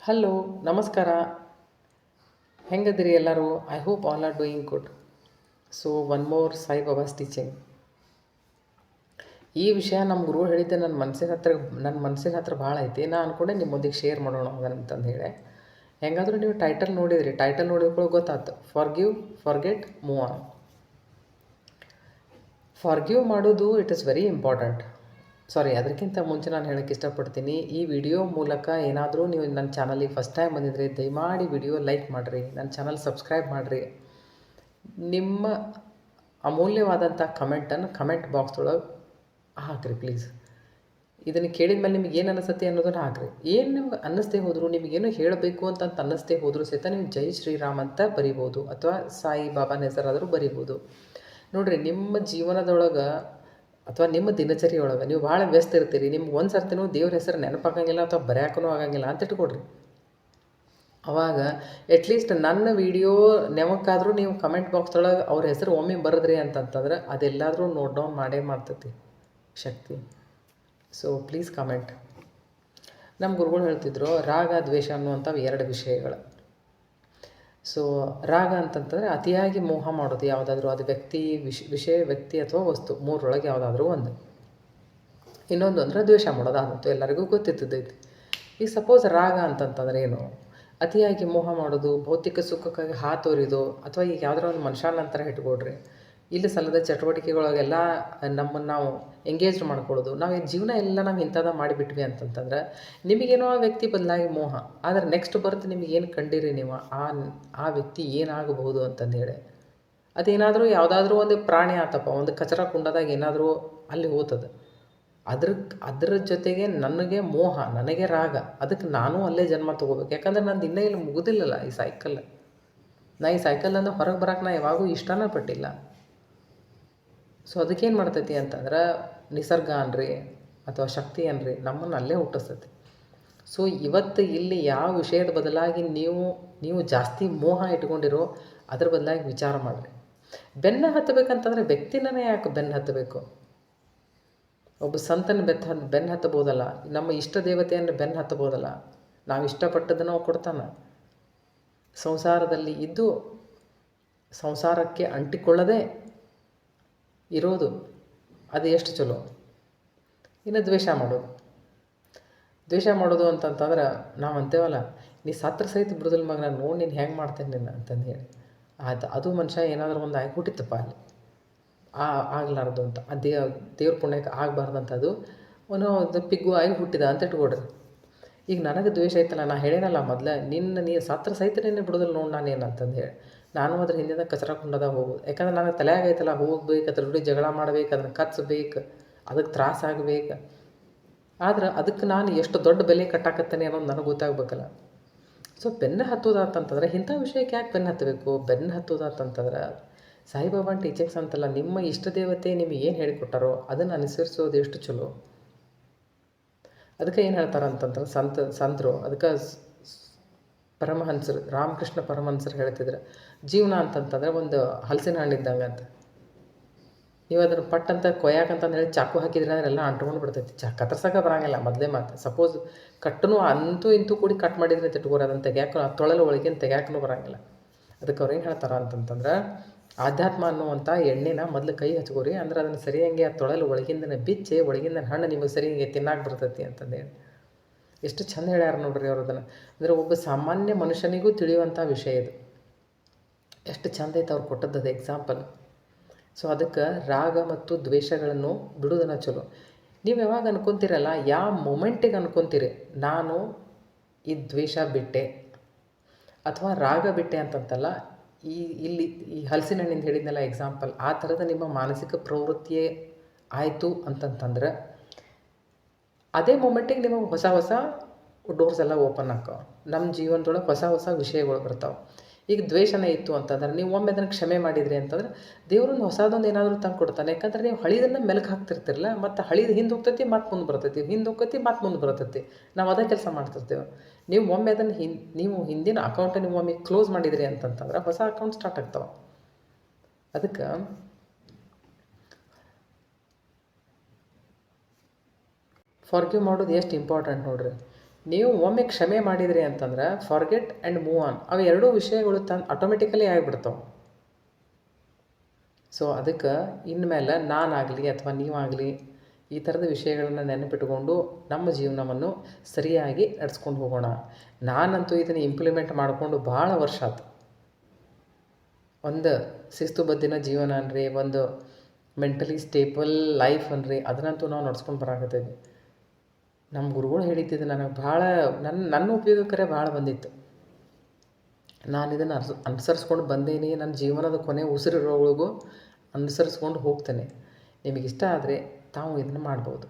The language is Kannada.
ಹಲೋ, ನಮಸ್ಕಾರ. ಹೆಂಗದಿರಿ ಎಲ್ಲರೂ? I hope all are doing good. So one more Sai Baba's teaching. ಈ ವಿಷಯ ನಮ್ಮ ಗುರು ಹೇಳಿದ್ದೆ ನನ್ನ ಮನಸ್ಸಿನ ಹತ್ರ ಭಾಳ ಐತಿ. ನಾ ಅಂದ್ಕೊಂಡೆ ನಿಮ್ಮೊಂದಿಗೆ ಶೇರ್ ಮಾಡೋಣ ಅದನ್ನಂತಂದು ಹೇಳಿ. ಹೆಂಗಾದರೂ ನೀವು ಟೈಟಲ್ ನೋಡಿದ್ರಿ. ಟೈಟಲ್ ನೋಡಿದ್ಕೊಳ್ಳೋ ಗೊತ್ತಾಯ್ತು. Forgive, forget, move on. Forgive ಮಾಡೋದು ಇಟ್ ಇಸ್ ವೆರಿ ಇಂಪಾರ್ಟೆಂಟ್. ಅದಕ್ಕಿಂತ ಮುಂಚೆ ನಾನು ಹೇಳೋಕ್ಕೆ ಇಷ್ಟಪಡ್ತೀನಿ, ಈ ವಿಡಿಯೋ ಮೂಲಕ ಏನಾದರೂ ನೀವು ನನ್ನ ಚಾನಲಿಗೆ ಫಸ್ಟ್ ಟೈಮ್ ಬಂದಿದ್ದರೆ ದಯಮಾಡಿ ವಿಡಿಯೋ ಲೈಕ್ ಮಾಡಿರಿ, ನನ್ನ ಚಾನಲ್ ಸಬ್ಸ್ಕ್ರೈಬ್ ಮಾಡಿರಿ. ನಿಮ್ಮ ಅಮೂಲ್ಯವಾದಂಥ ಕಮೆಂಟ್ ಬಾಕ್ಸ್ದೊಳಗೆ ಹಾಕಿರಿ ಪ್ಲೀಸ್. ಇದನ್ನು ಕೇಳಿದ ಮೇಲೆ ನಿಮ್ಗೆ ಏನು ಅನಿಸುತ್ತೆ ಅನ್ನೋದನ್ನು ಹಾಕಿರಿ. ಏನು ನಿಮ್ಗೆ ಅನ್ನಿಸ್ತೇ ಹೋದರೂ, ನಿಮಗೇನು ಹೇಳಬೇಕು ಅಂತ ಅನ್ನಿಸ್ತೇ ಹೋದರೂ ಸಹಿತ ನೀವು ಜೈ ಶ್ರೀರಾಮ್ ಅಂತ ಬರಿಬೋದು, ಅಥವಾ ಸಾಯಿ ಬಾಬಾನ ಹೆಸರಾದರೂ ಬರಿಬೋದು. ನೋಡಿರಿ, ನಿಮ್ಮ ಜೀವನದೊಳಗೆ ಅಥವಾ ನಿಮ್ಮ ದಿನಚರಿಯೊಳಗೆ ನೀವು ಭಾಳ ವ್ಯಸ್ತ ಇರ್ತೀರಿ. ನಿಮ್ಗೆ ಒಂದು ಸರ್ತಿನೂ ದೇವ್ರ ಹೆಸರು ನೆನಪಾಗಂಗಿಲ್ಲ ಅಥವಾ ಬರೆಯೋಕ್ಕೂ ಆಗಂಗಿಲ್ಲ ಅಂತ ಇಟ್ಕೊಡ್ರಿ. ಅವಾಗ ಅಟ್ಲೀಸ್ಟ್ ನನ್ನ ವಿಡಿಯೋ ನೆವಕ್ಕಾದರೂ ನೀವು ಕಮೆಂಟ್ ಬಾಕ್ಸ್ದೊಳಗೆ ಅವ್ರ ಹೆಸರು ಒಮ್ಮೆ ಬರೆದ್ರಿ ಅಂತಂತಂದ್ರೆ ಅದೆಲ್ಲಾದರೂ ನೋಟ್ ಡೌನ್ ಮಾಡೇ ಮಾಡ್ತೈತಿ ಶಕ್ತಿ. So please comment. ನಮ್ಮ ಗುರುಗಳು ಹೇಳ್ತಿದ್ರು, ರಾಗ ದ್ವೇಷ ಅನ್ನುವಂಥವು ಎರಡು ವಿಷಯಗಳು. ಸೊ ರಾಗ ಅಂತಂತಂದರೆ ಅತಿಯಾಗಿ ಮೋಹ ಮಾಡೋದು ಯಾವುದಾದ್ರೂ, ಅದು ವಿಷಯ, ವ್ಯಕ್ತಿ ಅಥವಾ ವಸ್ತು, ಮೂರರೊಳಗೆ ಯಾವುದಾದ್ರೂ ಒಂದು. ಇನ್ನೊಂದು ಅಂದರೆ ದ್ವೇಷ ಮಾಡೋದು, ಅದಂತೂ ಎಲ್ಲರಿಗೂ ಗೊತ್ತಿದ್ದೈತಿ. ಈಗ ಸಪೋಸ್ ರಾಗ ಅಂತಂತಂದ್ರೆ ಏನು? ಅತಿಯಾಗಿ ಮೋಹ ಮಾಡೋದು, ಭೌತಿಕ ಸುಖಕ್ಕಾಗಿ ಹಾತೊರಿದು, ಅಥವಾ ಈಗ ಯಾವುದೋ ಒಂದು ಮನುಷ್ಯನ ನಂತರ ಇಟ್ಕೊಡ್ರಿ, ಇಲ್ಲಿ ಸಲ್ಲದ ಚಟುವಟಿಕೆಗಳಾಗೆಲ್ಲ ನಮ್ಮನ್ನು ನಾವು ಎಂಗೇಜ್ ಮಾಡ್ಕೊಳ್ಳೋದು. ನಾವು ಈ ಜೀವನ ಎಲ್ಲ ನಾವು ಇಂಥದ್ದು ಮಾಡಿಬಿಟ್ವಿ ಅಂತಂತಂದ್ರೆ ನಿಮಗೇನೋ ಆ ವ್ಯಕ್ತಿ ಬದಲಾಗಿ ಮೋಹ, ಆದರೆ ನೆಕ್ಸ್ಟ್ ಬರ್ತು ನಿಮಗೇನು ಕಂಡಿರಿ ನೀವು ಆ ವ್ಯಕ್ತಿ ಏನಾಗಬಹುದು ಅಂತಂದೇಳಿ. ಅದೇನಾದರೂ ಯಾವುದಾದ್ರೂ ಒಂದು ಪ್ರಾಣಿ ಆತಪ್ಪ, ಒಂದು ಕಚರ ಕುಂಡದಾಗ ಏನಾದರೂ ಅಲ್ಲಿ ಹೋಗ್ತದೆ, ಅದ್ರ ಜೊತೆಗೆ ನನಗೆ ಮೋಹ, ನನಗೆ ರಾಗ, ಅದಕ್ಕೆ ನಾನು ಅಲ್ಲೇ ಜನ್ಮ ತೊಗೋಬೇಕು. ಯಾಕಂದ್ರೆ ನಂದು ಇನ್ನೂ ಇಲ್ಲಿ ಮುಗುದಿಲ್ಲಲ್ಲ ಈ ಸೈಕಲ್. ಈ ಸೈಕಲಿಂದ ಹೊರಗೆ ಬರೋಕ್ಕೆ ನಾ ಯಾವಾಗೂ ಇಷ್ಟನೇ ಪಟ್ಟಿಲ್ಲ. ಸೊ ಅದಕ್ಕೇನು ಮಾಡ್ತೈತಿ ಅಂತಂದ್ರೆ ನಿಸರ್ಗ ಅನ್ರಿ ಅಥವಾ ಶಕ್ತಿ ಅನ್ರಿ, ನಮ್ಮನ್ನು ಅಲ್ಲೇ ಹುಟ್ಟಿಸ್ತೈತಿ. ಸೊ ಇವತ್ತು ಇಲ್ಲಿ ಯಾವ ವಿಷಯದ ಬದಲಾಗಿ ನೀವು ಜಾಸ್ತಿ ಮೋಹ ಇಟ್ಕೊಂಡಿರೋ ಅದ್ರ ಬದಲಾಗಿ ವಿಚಾರ ಮಾಡಿರಿ. ಬೆನ್ನು ಹತ್ತಬೇಕಂತಂದರೆ ವ್ಯಕ್ತಿನೇ ಯಾಕೆ ಬೆನ್ನು ಹತ್ತಬೇಕು? ಒಬ್ಬ ಸಂತನ ಬೆನ್ನು ಹತ್ತಬೋದಲ್ಲ, ನಮ್ಮ ಇಷ್ಟ ದೇವತೆಯನ್ನು ಬೆನ್ನು ಹತ್ತಬೋದಲ್ಲ. ನಾವು ಇಷ್ಟಪಟ್ಟದನ್ನು ಕೊಡ್ತಾನೆ. ಸಂಸಾರದಲ್ಲಿ ಇದ್ದು ಸಂಸಾರಕ್ಕೆ ಅಂಟಿಕೊಳ್ಳದೆ ಇರೋದು ಅದು ಎಷ್ಟು ಚಲೋ. ಇನ್ನು ದ್ವೇಷ ಮಾಡೋದು ಅಂತಂತಂದ್ರೆ ನಾವು ಅಂತೇವಲ್ಲ, ನೀ ಸತ್ರ ಸಹಿತ ಬಿಡುದಿಲ್ಲ ಮಗ, ನಾನು ನೋಡಿ ನೀನು ಹೆಂಗೆ ಮಾಡ್ತೇನೆ ನಿನ್ನ ಅಂತಂದು ಹೇಳಿ. ಆಯ್ತು, ಅದು ಮನುಷ್ಯ ಏನಾದರೂ ಒಂದು ಆಗಿ ಹುಟ್ಟಿತ್ತಪ್ಪ ಅಲ್ಲಿ ಆಗಲಾರ್ದು ಅಂತ, ದೇವ್ರ ಪುಣ್ಯಕ್ಕೆ ಆಗಬಾರ್ದಂಥದ್ದು ಒಂದು ಪಿಗ್ಗು ಆಗಿ ಹುಟ್ಟಿದ ಅಂತ ಇಟ್ಕೊಡ್ರಿ. ಈಗ ನನಗೆ ದ್ವೇಷ ಐತಲ್ಲ, ನಾನು ಹೇಳೇನಲ್ಲ ಮೊದಲೇ, ನೀ ಸತ್ರ ಸಹಿತ ನಿನ್ನೆ ಬಿಡೋದಿಲ್ಲ ನೋಡಿ ನಾನು ಏನು ಅಂತಂದು ಹೇಳಿ. ನಾನು ಅದ್ರ ಹಿಂದಿನ ಕಚರ ಕುಂಡದಾಗ ಹೋಗೋದು. ಯಾಕಂದ್ರೆ ನನಗೆ ತಲೆಯಾಗ ಐತಲ್ಲ, ಹೋಗ್ಬೇಕು, ಅದ್ರ ಜೋಡಿ ಜಗಳ ಮಾಡ್ಬೇಕು, ಅದನ್ನು ಕಚ್ಚಬೇಕು, ಅದಕ್ಕೆ ತ್ರಾಸ ಆಗಬೇಕು. ಆದ್ರೆ ಅದಕ್ಕೆ ನಾನು ಎಷ್ಟು ದೊಡ್ಡ ಬೆಲೆ ಕಟ್ಟಾಕತ್ತೇನೆ ಅನ್ನೋದು ನನಗೆ ಗೊತ್ತಾಗಬೇಕಲ್ಲ. ಸೊ ಬೆನ್ನು ಹತ್ತೋದಾತಂತಂದ್ರೆ ಇಂಥ ವಿಷಯಕ್ಕೆ ಯಾಕೆ ಬೆನ್ನು ಹತ್ತಬೇಕು? ಬೆನ್ನು ಹತ್ತೋದಾತಂತಂದ್ರೆ ಸಾಯಿಬಾಬಾನ ಟೀಚಿಂಗ್ಸ್ ಅಂತಲ್ಲ, ನಿಮ್ಮ ಇಷ್ಟ ದೇವತೆ ನಿಮಗೆ ಏನು ಹೇಳಿಕೊಟ್ಟಾರೋ ಅದನ್ನು ಅನುಸರಿಸೋದು ಎಷ್ಟು ಚಲೋ. ಅದಕ್ಕೆ ಏನು ಹೇಳ್ತಾರೆ ಅಂತಂದ್ರೆ ಸಂತರು ಅದಕ್ಕೆ ಪರಮಹಂಸರು, ರಾಮಕೃಷ್ಣ ಪರಮಹಂಸರು ಹೇಳ್ತಿದ್ರು, ಜೀವನ ಅಂತಂತಂದರೆ ಒಂದು ಹಲಸಿನ ಹಣ್ಣು ಇದ್ದಂಗೆ ಅಂತ. ನೀವು ಅದನ್ನು ಪಟ್ಟಂತ ಕೊಯ್ಯಾಕಂತಂದು ಹೇಳಿ ಚಾಕು ಹಾಕಿದ್ರೆ ಅದರೆಲ್ಲ ಅಂಟ್ಕೊಂಡು ಬಿಡ್ತೈತಿ. ಕತ್ತರ್ಸೋಕೆ ಬರೋಂಗಿಲ್ಲ ಮೊದಲೇ ಮಾತು. ಸಪೋಸ್ ಕಟ್ಟನು ಇಂತೂ ಕೂಡಿ ಕಟ್ ಮಾಡಿದ್ರೆ ತಿಟ್ಕೋರಿ, ಅದನ್ನು ತೆಗ್ಯಾಕೆ ತೊಳೆಲು ಒಳಗಿನ ತೆಗ್ಯಾಕೂ ಬರೋಂಗಿಲ್ಲ. ಅದಕ್ಕೆ ಅವ್ರು ಏನು ಹೇಳ್ತಾರೆ ಅಂತಂತಂದ್ರೆ, ಆಧ್ಯಾತ್ಮ ಅನ್ನುವಂಥ ಎಣ್ಣೆನ ಮೊದಲು ಕೈ ಹಚ್ಕೋರಿ, ಅಂದ್ರೆ ಅದನ್ನು ಸರಿಯಾಗಿ ಆ ತೊಳೆಲು ಒಳಗಿಂದನೇ ಬಿಚ್ಚಿ ಒಳಗಿಂದ ಹಣ್ಣು ನಿಮಗೆ ಸರಿಯಾಗಿ ತಿನ್ನಾಕೆ ಬರ್ತೈತಿ ಅಂತಂದೇಳಿ ಎಷ್ಟು ಚಂದ ಹೇಳ್ಯಾರ ನೋಡ್ರಿ ಅವ್ರು ಅದನ್ನು. ಅಂದರೆ ಒಬ್ಬ ಸಾಮಾನ್ಯ ಮನುಷ್ಯನಿಗೂ ತಿಳಿಯುವಂಥ ವಿಷಯ ಇದು. ಎಷ್ಟು ಚಂದ ಐತೆ ಅವ್ರು ಕೊಟ್ಟದ್ದು ಎಕ್ಸಾಂಪಲ್. ಸೊ ಅದಕ್ಕೆ ರಾಗ ಮತ್ತು ದ್ವೇಷಗಳನ್ನು ಬಿಡೋದನ್ನು ಚಲೋ. ನೀವು ಯಾವಾಗ ಅನ್ಕೊತೀರಲ್ಲ, ಯಾವ ಮೊಮೆಂಟಿಗೆ ಅನ್ಕೊತೀರಿ ನಾನು ಈ ದ್ವೇಷ ಬಿಟ್ಟೆ ಅಥವಾ ರಾಗ ಬಿಟ್ಟೆ ಅಂತಂತಲ್ಲ, ಈ ಹಲಸಿನ ಹಣ್ಣಿಂದ ಹೇಳಿದ್ನಲ್ಲ ಎಕ್ಸಾಂಪಲ್, ಆ ಥರದ ನಿಮ್ಮ ಮಾನಸಿಕ ಪ್ರವೃತ್ತಿಯೇ ಆಯಿತು ಅಂತಂತಂದ್ರೆ ಅದೇ ಮೊಮೆಂಟಿಗೆ ನಿಮಗೆ ಹೊಸ ಡೋರ್ಸ್ ಎಲ್ಲ ಓಪನ್ ಆಕ್ಕವೆ. ನಮ್ಮ ಜೀವನದೊಳಗೆ ಹೊಸ ವಿಷಯಗಳು ಬರ್ತಾವೆ. ಈಗ ದ್ವೇಷನೇ ಇತ್ತು ಅಂತಂದ್ರೆ ನೀವು ಒಮ್ಮೆ ಅದನ್ನು ಕ್ಷಮೆ ಮಾಡಿದ್ರಿ ಅಂತಂದ್ರೆ ದೇವ್ರೊಂದು ಹೊಸದೊಂದು ಏನಾದರೂ ತಂದು ಕೊಡ್ತಾನೆ. ಯಾಕಂದ್ರೆ ನೀವು ಹಳಿದನ್ನು ಮೆಲುಕು ಹಾಕ್ತಿರ್ತಿರಲ್ಲ, ಮತ್ತು ಹಳಿದು ಹಿಂದೆ ಹೋಗ್ತೈತಿ, ಮತ್ತೆ ಮುಂದೆ ಬರ್ತೈತಿ, ಹಿಂದೆ ಹೋಗ್ತೈತಿ, ಮತ್ತೆ ಮುಂದೆ ಬರ್ತೈತಿ. ನಾವು ಅದೇ ಕೆಲಸ ಮಾಡ್ತಿರ್ತೇವೆ. ನೀವು ಒಮ್ಮೆ ಅದನ್ನು ನೀವು ಹಿಂದಿನ ಅಕೌಂಟ್ ನೀವು ಒಮ್ಮೆ ಕ್ಲೋಸ್ ಮಾಡಿದ್ರಿ ಅಂತಂತಂದ್ರೆ ಹೊಸ ಅಕೌಂಟ್ ಸ್ಟಾರ್ಟ್ ಆಗ್ತಾವೆ. ಅದಕ್ಕೆ ಫಾರ್ಗಿವ್ ಮಾಡೋದು ಎಷ್ಟು ಇಂಪಾರ್ಟೆಂಟ್ ನೋಡ್ರಿ. ನೀವು ಒಮ್ಮೆ ಕ್ಷಮೆ ಮಾಡಿದ್ರಿ ಅಂತಂದ್ರೆ ಫಾರ್ಗೆಟ್ ಆ್ಯಂಡ್ ಮೂವ್ ಆನ್ ಅವು ಎರಡೂ ವಿಷಯಗಳು ಆಟೋಮೆಟಿಕಲಿ ಆಗಿಬಿಡ್ತಾವೆ. ಸೊ ಅದಕ್ಕೆ ಇನ್ಮೇಲೆ ನಾನಾಗಲಿ ಅಥವಾ ನೀವಾಗಲಿ ಈ ಥರದ ವಿಷಯಗಳನ್ನು ನೆನಪಿಟ್ಕೊಂಡು ನಮ್ಮ ಜೀವನವನ್ನು ಸರಿಯಾಗಿ ನಡೆಸ್ಕೊಂಡು ಹೋಗೋಣ. ನಾನಂತೂ ಇದನ್ನು ಇಂಪ್ಲಿಮೆಂಟ್ ಮಾಡಿಕೊಂಡು ಭಾಳ ವರ್ಷ ಆಯ್ತು. ಒಂದು ಶಿಸ್ತುಬದ್ಧಿನ ಜೀವನ ಅನ್ರಿ, ಒಂದು ಮೆಂಟಲಿ ಸ್ಟೇಬಲ್ ಲೈಫ್ ಅನ್ರಿ, ಅದನ್ನಂತೂ ನಾವು ನಡ್ಸ್ಕೊಂಡು ಬರಾಕತ್ತೀವಿ. ನಮ್ಮ ಗುರುಗಳು ಹೇಳಿದ್ದಿದ್ದು ನನಗೆ ಭಾಳ ನನ್ನ ಉಪಯೋಗಕ್ಕರೆ ಭಾಳ ಬಂದಿತ್ತು. ನಾನು ಇದನ್ನು ಅನುಸರಿಸ್ಕೊಂಡು ಬಂದೇನಿ. ನನ್ನ ಜೀವನದ ಕೊನೆ ಉಸಿರಿರೋವರೆಗೂ ಅನುಸರಿಸ್ಕೊಂಡು ಹೋಗ್ತೇನೆ. ನಿಮಗಿಷ್ಟ ಆದರೆ ತಾವು ಇದನ್ನು ಮಾಡ್ಬೋದು.